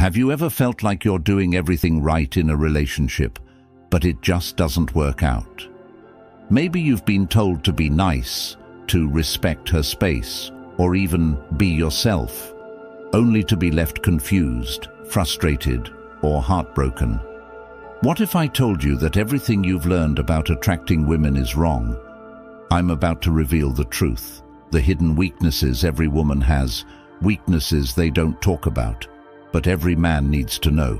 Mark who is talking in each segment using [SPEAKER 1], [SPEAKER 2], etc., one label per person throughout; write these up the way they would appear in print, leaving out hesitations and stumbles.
[SPEAKER 1] Have you ever felt like you're doing everything right in a relationship, but it just doesn't work out? Maybe you've been told to be nice, to respect her space, or even be yourself, only to be left confused, frustrated, or heartbroken. What if I told you that everything you've learned about attracting women is wrong? I'm about to reveal the truth, the hidden weaknesses every woman has, weaknesses they don't talk about, but every man needs to know.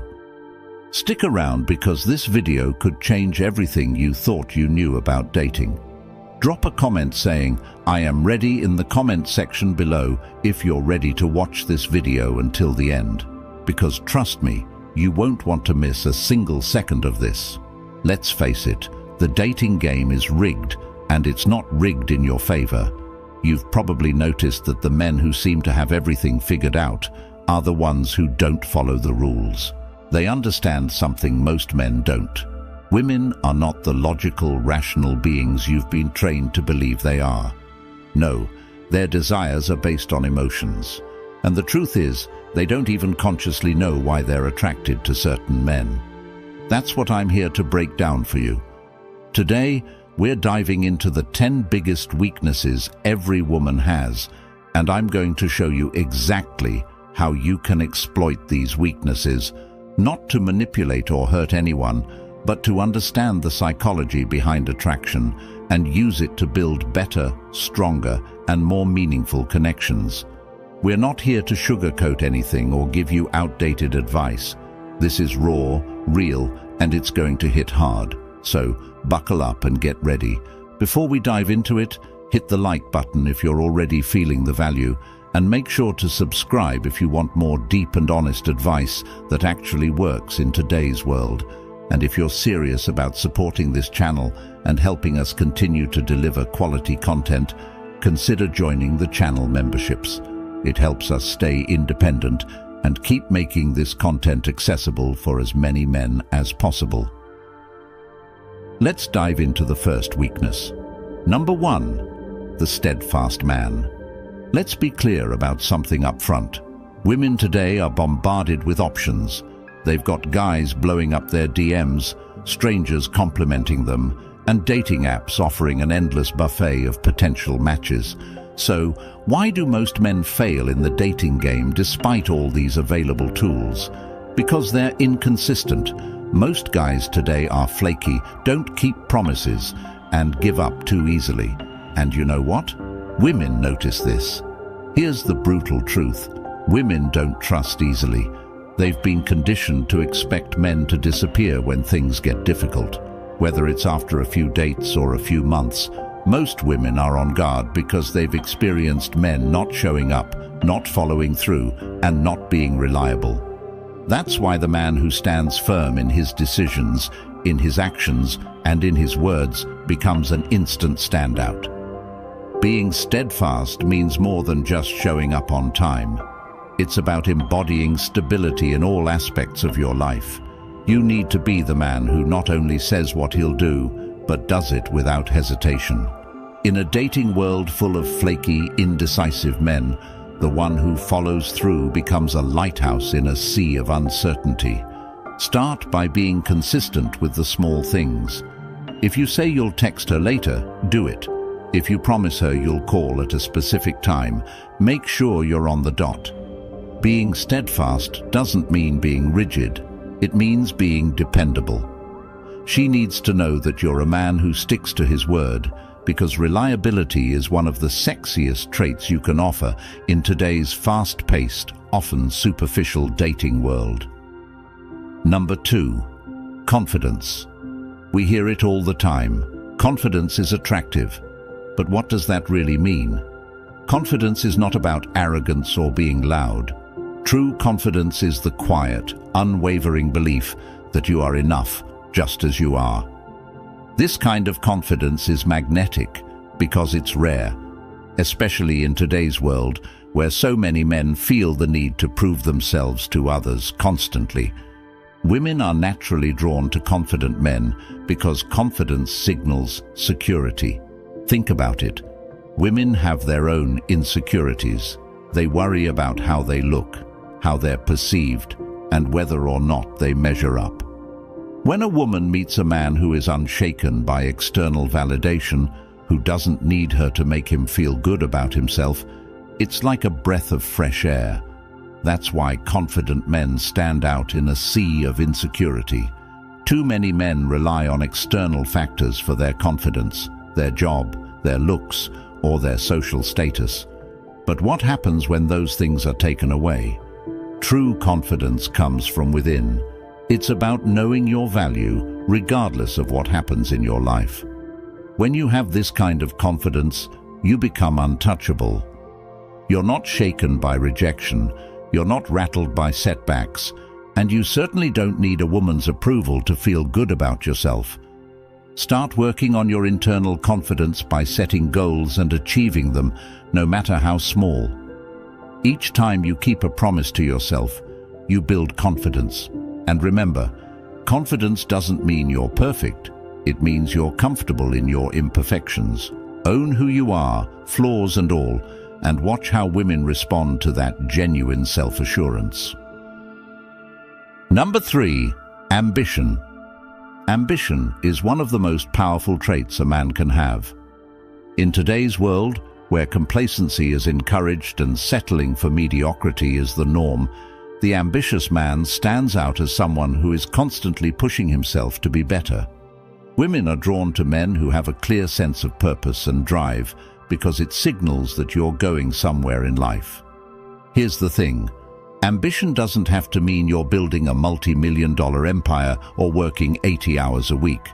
[SPEAKER 1] Stick around because this video could change everything you thought you knew about dating. Drop a comment saying, "I am ready" in the comment section below if you're ready to watch this video until the end. Because trust me, you won't want to miss a single second of this. Let's face it, the dating game is rigged, and it's not rigged in your favor. You've probably noticed that the men who seem to have everything figured out are the ones who don't follow the rules. They understand something most men don't. Women are not the logical, rational beings you've been trained to believe they are. No, their desires are based on emotions. And the truth is, they don't even consciously know why they're attracted to certain men. That's what I'm here to break down for you. Today, we're diving into the 10 biggest weaknesses every woman has, and I'm going to show you exactly how you can exploit these weaknesses, not to manipulate or hurt anyone, but to understand the psychology behind attraction and use it to build better, stronger, and more meaningful connections. We're not here to sugarcoat anything or give you outdated advice. This is raw, real, and it's going to hit hard. So buckle up and get ready. Before we dive into it, hit the like button if you're already feeling the value, and make sure to subscribe if you want more deep and honest advice that actually works in today's world. And if you're serious about supporting this channel and helping us continue to deliver quality content, consider joining the channel memberships. It helps us stay independent and keep making this content accessible for as many men as possible. Let's dive into the first weakness. Number 1, the steadfast man. Let's be clear about something up front. Women today are bombarded with options. They've got guys blowing up their DMs, strangers complimenting them, and dating apps offering an endless buffet of potential matches. So, why do most men fail in the dating game despite all these available tools? Because they're inconsistent. Most guys today are flaky, don't keep promises, and give up too easily. And you know what? Women notice this. Here's the brutal truth. Women don't trust easily. They've been conditioned to expect men to disappear when things get difficult. Whether it's after a few dates or a few months, most women are on guard because they've experienced men not showing up, not following through, and not being reliable. That's why the man who stands firm in his decisions, in his actions, and in his words becomes an instant standout. Being steadfast means more than just showing up on time. It's about embodying stability in all aspects of your life. You need to be the man who not only says what he'll do, but does it without hesitation. In a dating world full of flaky, indecisive men, the one who follows through becomes a lighthouse in a sea of uncertainty. Start by being consistent with the small things. If you say you'll text her later, do it. If you promise her you'll call at a specific time, make sure you're on the dot. Being steadfast doesn't mean being rigid. It means being dependable. She needs to know that you're a man who sticks to his word, because reliability is one of the sexiest traits you can offer in today's fast-paced, often superficial dating world. Number 2, confidence. We hear it all the time. Confidence is attractive. But what does that really mean? Confidence is not about arrogance or being loud. True confidence is the quiet, unwavering belief that you are enough just as you are. This kind of confidence is magnetic because it's rare, especially in today's world where so many men feel the need to prove themselves to others constantly. Women are naturally drawn to confident men because confidence signals security. Think about it. Women have their own insecurities. They worry about how they look, how they're perceived, and whether or not they measure up. When a woman meets a man who is unshaken by external validation, who doesn't need her to make him feel good about himself, it's like a breath of fresh air. That's why confident men stand out in a sea of insecurity. Too many men rely on external factors for their confidence, their job, their looks, or their social status. But what happens when those things are taken away? True confidence comes from within. It's about knowing your value, regardless of what happens in your life. When you have this kind of confidence, you become untouchable. You're not shaken by rejection, you're not rattled by setbacks, and you certainly don't need a woman's approval to feel good about yourself. Start working on your internal confidence by setting goals and achieving them, no matter how small. Each time you keep a promise to yourself, you build confidence. And remember, confidence doesn't mean you're perfect. It means you're comfortable in your imperfections. Own who you are, flaws and all, and watch how women respond to that genuine self-assurance. Number 3, ambition. Ambition is one of the most powerful traits a man can have. In today's world, where complacency is encouraged and settling for mediocrity is the norm, the ambitious man stands out as someone who is constantly pushing himself to be better. Women are drawn to men who have a clear sense of purpose and drive because it signals that you're going somewhere in life. Here's the thing. Ambition doesn't have to mean you're building a multi-million-dollar empire or working 80 hours a week.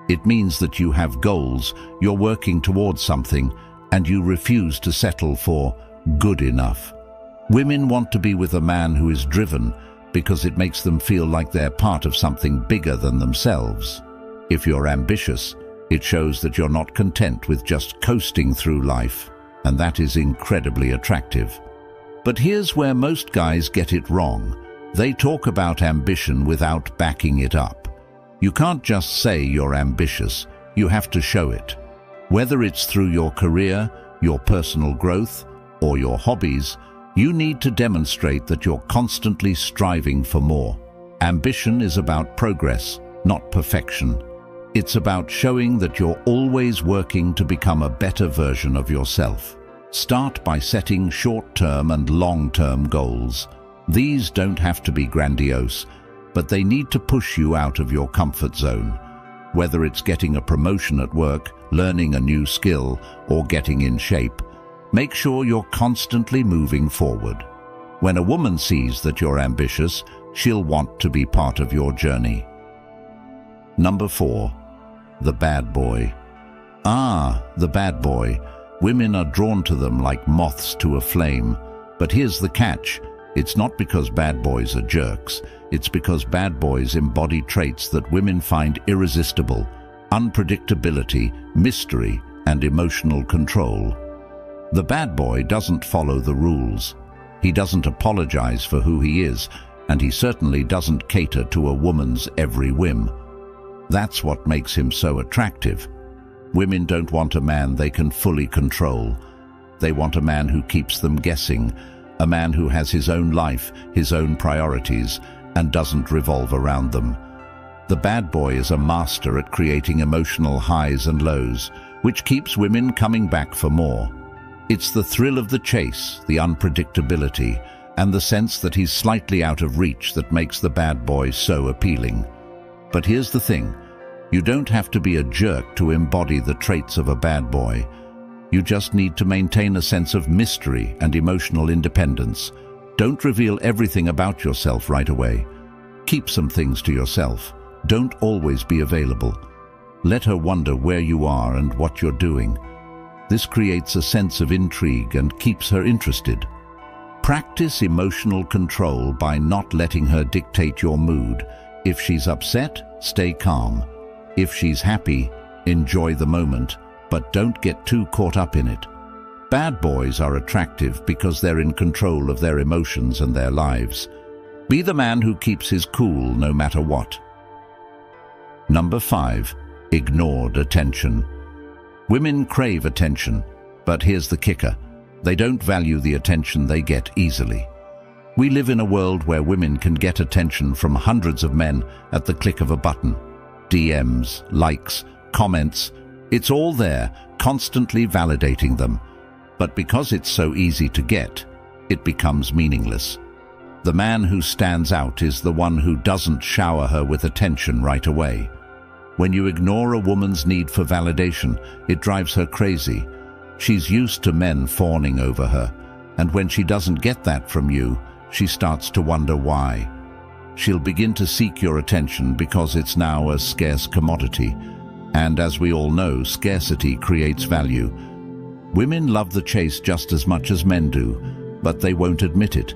[SPEAKER 1] It means that you have goals, you're working towards something, and you refuse to settle for good enough. Women want to be with a man who is driven because it makes them feel like they're part of something bigger than themselves. If you're ambitious, it shows that you're not content with just coasting through life, and that is incredibly attractive. But here's where most guys get it wrong. They talk about ambition without backing it up. You can't just say you're ambitious, you have to show it. Whether it's through your career, your personal growth, or your hobbies, you need to demonstrate that you're constantly striving for more. Ambition is about progress, not perfection. It's about showing that you're always working to become a better version of yourself. Start by setting short-term and long-term goals. These don't have to be grandiose, but they need to push you out of your comfort zone. Whether it's getting a promotion at work, learning a new skill, or getting in shape, make sure you're constantly moving forward. When a woman sees that you're ambitious, she'll want to be part of your journey. Number 4, the bad boy. The bad boy. Women are drawn to them like moths to a flame. But here's the catch. It's not because bad boys are jerks. It's because bad boys embody traits that women find irresistible: unpredictability, mystery, and emotional control. The bad boy doesn't follow the rules. He doesn't apologize for who he is, and he certainly doesn't cater to a woman's every whim. That's what makes him so attractive. Women don't want a man they can fully control. They want a man who keeps them guessing, a man who has his own life, his own priorities, and doesn't revolve around them. The bad boy is a master at creating emotional highs and lows, which keeps women coming back for more. It's the thrill of the chase, the unpredictability, and the sense that he's slightly out of reach that makes the bad boy so appealing. But here's the thing. You don't have to be a jerk to embody the traits of a bad boy. You just need to maintain a sense of mystery and emotional independence. Don't reveal everything about yourself right away. Keep some things to yourself. Don't always be available. Let her wonder where you are and what you're doing. This creates a sense of intrigue and keeps her interested. Practice emotional control by not letting her dictate your mood. If she's upset, stay calm. If she's happy, enjoy the moment, but don't get too caught up in it. Bad boys are attractive because they're in control of their emotions and their lives. Be the man who keeps his cool no matter what. Number 5, ignored attention. Women crave attention, but here's the kicker. They don't value the attention they get easily. We live in a world where women can get attention from hundreds of men at the click of a button. DMs, likes, comments, it's all there, constantly validating them. But because it's so easy to get, it becomes meaningless. The man who stands out is the one who doesn't shower her with attention right away. When you ignore a woman's need for validation, it drives her crazy. She's used to men fawning over her, and when she doesn't get that from you, she starts to wonder why. She'll begin to seek your attention because it's now a scarce commodity, and as we all know, scarcity creates value. Women love the chase just as much as men do, but they won't admit it.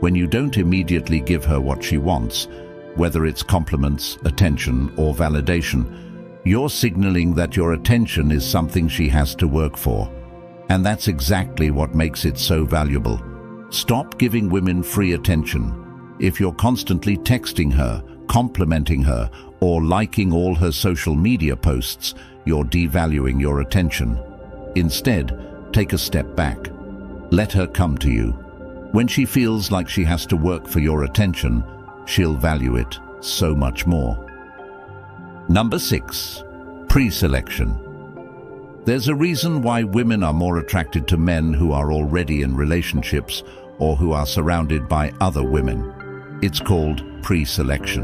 [SPEAKER 1] When you don't immediately give her what she wants, whether it's compliments, attention, or validation, you're signaling that your attention is something she has to work for. And that's exactly what makes it so valuable. Stop giving women free attention. If you're constantly texting her, complimenting her, or liking all her social media posts, you're devaluing your attention. Instead, take a step back. Let her come to you. When she feels like she has to work for your attention, she'll value it so much more. Number 6. Pre-selection. There's a reason why women are more attracted to men who are already in relationships or who are surrounded by other women. It's called pre-selection.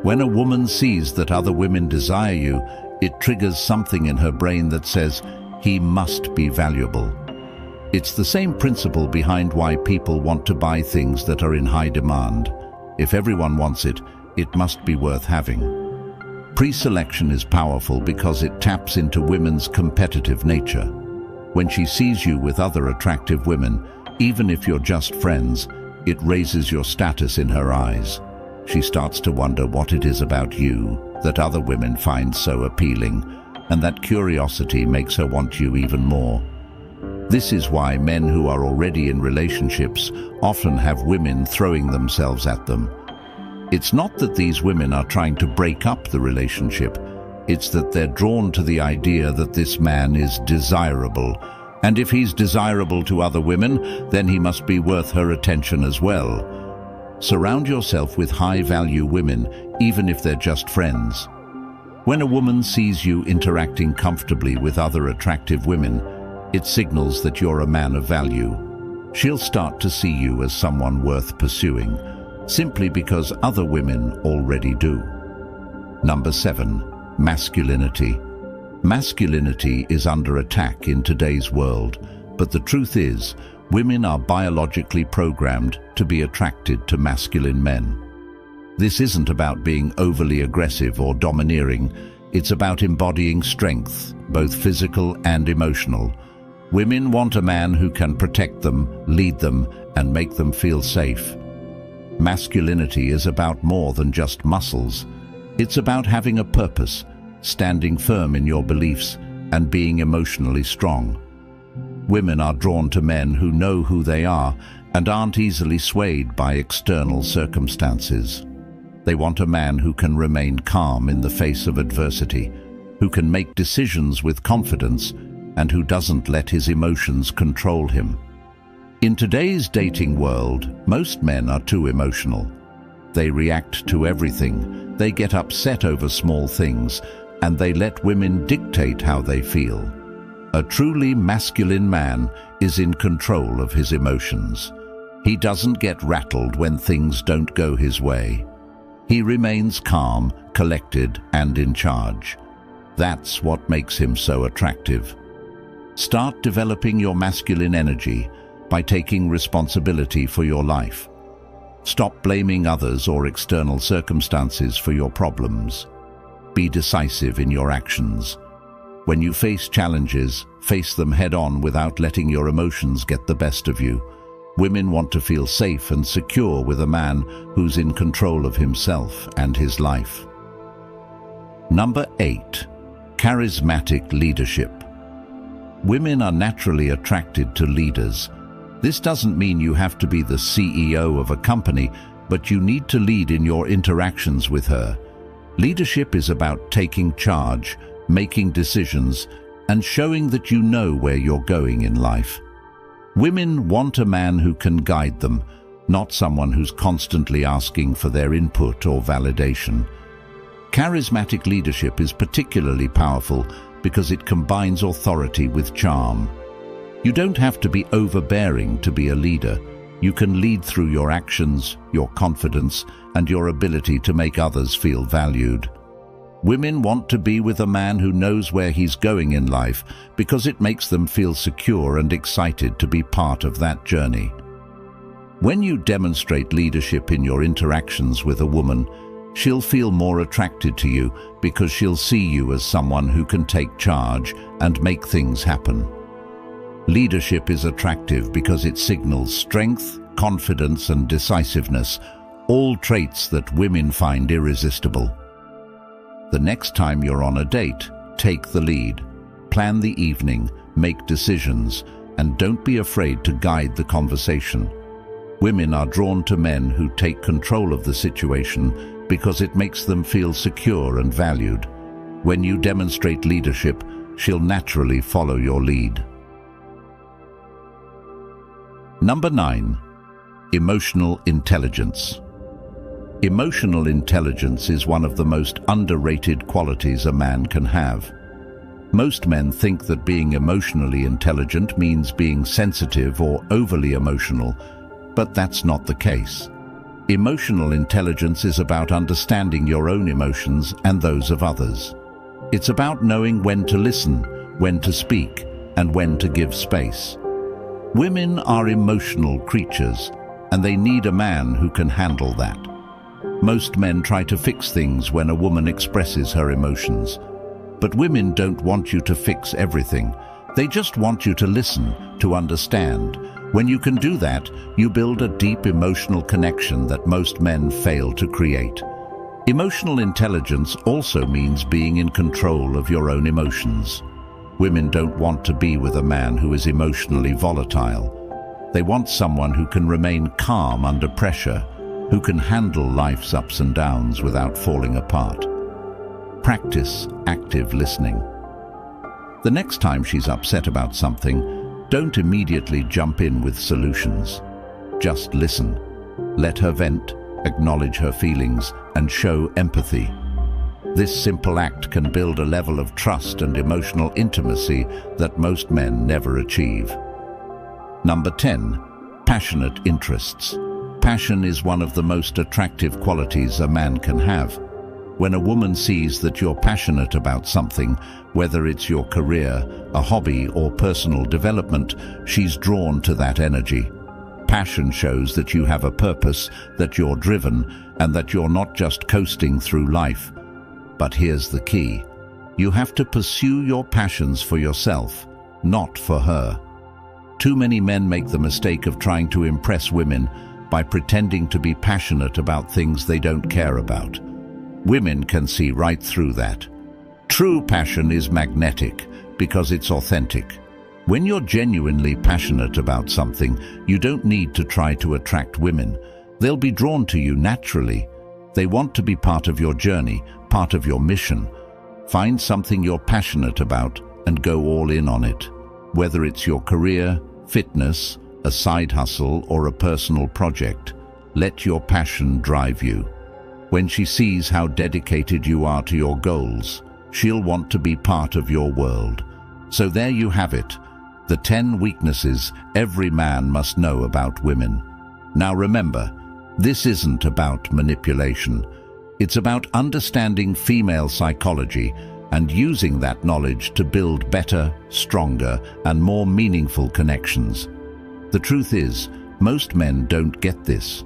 [SPEAKER 1] When a woman sees that other women desire you, it triggers something in her brain that says, he must be valuable. It's the same principle behind why people want to buy things that are in high demand. If everyone wants it, it must be worth having. Pre-selection is powerful because it taps into women's competitive nature. When she sees you with other attractive women, even if you're just friends, it raises your status in her eyes. She starts to wonder what it is about you that other women find so appealing, and that curiosity makes her want you even more. This is why men who are already in relationships often have women throwing themselves at them. It's not that these women are trying to break up the relationship, it's that they're drawn to the idea that this man is desirable, and if he's desirable to other women, then he must be worth her attention as well. Surround yourself with high-value women, even if they're just friends. When a woman sees you interacting comfortably with other attractive women, it signals that you're a man of value. She'll start to see you as someone worth pursuing, simply because other women already do. Number 7. Masculinity. Masculinity is under attack in today's world, but the truth is, women are biologically programmed to be attracted to masculine men. This isn't about being overly aggressive or domineering, it's about embodying strength, both physical and emotional. Women want a man who can protect them, lead them, and make them feel safe. Masculinity is about more than just muscles. It's about having a purpose, standing firm in your beliefs, and being emotionally strong. Women are drawn to men who know who they are and aren't easily swayed by external circumstances. They want a man who can remain calm in the face of adversity, who can make decisions with confidence, and who doesn't let his emotions control him. In today's dating world, most men are too emotional. They react to everything, they get upset over small things, and they let women dictate how they feel. A truly masculine man is in control of his emotions. He doesn't get rattled when things don't go his way. He remains calm, collected, and in charge. That's what makes him so attractive. Start developing your masculine energy by taking responsibility for your life. Stop blaming others or external circumstances for your problems. Be decisive in your actions. When you face challenges, face them head-on without letting your emotions get the best of you. Women want to feel safe and secure with a man who's in control of himself and his life. Number 8. Charismatic leadership. Women are naturally attracted to leaders. This doesn't mean you have to be the CEO of a company, but you need to lead in your interactions with her. Leadership is about taking charge, making decisions, and showing that you know where you're going in life. Women want a man who can guide them, not someone who's constantly asking for their input or validation. Charismatic leadership is particularly powerful because it combines authority with charm. You don't have to be overbearing to be a leader. You can lead through your actions, your confidence, and your ability to make others feel valued. Women want to be with a man who knows where he's going in life because it makes them feel secure and excited to be part of that journey. When you demonstrate leadership in your interactions with a woman, she'll feel more attracted to you because she'll see you as someone who can take charge and make things happen. Leadership is attractive because it signals strength, confidence, and decisiveness, all traits that women find irresistible. The next time you're on a date, take the lead. Plan the evening, make decisions, and don't be afraid to guide the conversation. Women are drawn to men who take control of the situation because it makes them feel secure and valued. When you demonstrate leadership, she'll naturally follow your lead. Number 9. Emotional intelligence. Emotional intelligence is one of the most underrated qualities a man can have. Most men think that being emotionally intelligent means being sensitive or overly emotional, but that's not the case. Emotional intelligence is about understanding your own emotions and those of others. It's about knowing when to listen, when to speak, and when to give space. Women are emotional creatures, and they need a man who can handle that. Most men try to fix things when a woman expresses her emotions. But women don't want you to fix everything. They just want you to listen, to understand. When you can do that, you build a deep emotional connection that most men fail to create. Emotional intelligence also means being in control of your own emotions. Women don't want to be with a man who is emotionally volatile. They want someone who can remain calm under pressure, who can handle life's ups and downs without falling apart. Practice active listening. The next time she's upset about something, don't immediately jump in with solutions. Just listen. Let her vent, acknowledge her feelings, and show empathy. This simple act can build a level of trust and emotional intimacy that most men never achieve. Number 10. Passionate interests. Passion is one of the most attractive qualities a man can have. When a woman sees that you're passionate about something, whether it's your career, a hobby, or personal development, she's drawn to that energy. Passion shows that you have a purpose, that you're driven, and that you're not just coasting through life. But here's the key. You have to pursue your passions for yourself, not for her. Too many men make the mistake of trying to impress women by pretending to be passionate about things they don't care about. Women can see right through that. True passion is magnetic because it's authentic. When you're genuinely passionate about something, you don't need to try to attract women. They'll be drawn to you naturally. They want to be part of your journey, part of your mission. Find something you're passionate about and go all in on it. Whether it's your career, fitness, a side hustle, or a personal project, let your passion drive you. When she sees how dedicated you are to your goals, she'll want to be part of your world. So there you have it, the 10 weaknesses every man must know about women. Now remember, this isn't about manipulation. It's about understanding female psychology and using that knowledge to build better, stronger, and more meaningful connections. The truth is, most men don't get this.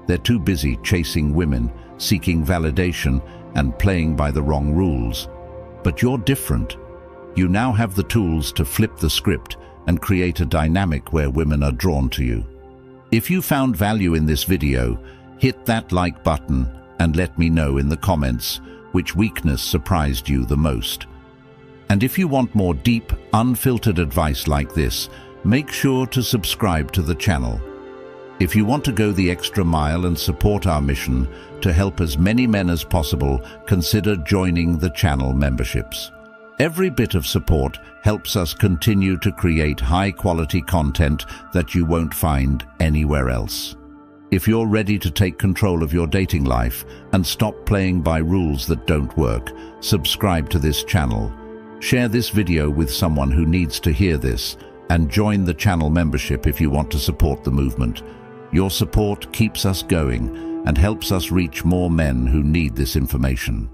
[SPEAKER 1] They're too busy chasing women, seeking validation, and playing by the wrong rules. But you're different. You now have the tools to flip the script and create a dynamic where women are drawn to you. If you found value in this video, hit that like button and let me know in the comments which weakness surprised you the most. And if you want more deep, unfiltered advice like this, make sure to subscribe to the channel. If you want to go the extra mile and support our mission to help as many men as possible, consider joining the channel memberships. Every bit of support helps us continue to create high-quality content that you won't find anywhere else. If you're ready to take control of your dating life and stop playing by rules that don't work, subscribe to this channel. Share this video with someone who needs to hear this, and join the channel membership if you want to support the movement. Your support keeps us going and helps us reach more men who need this information.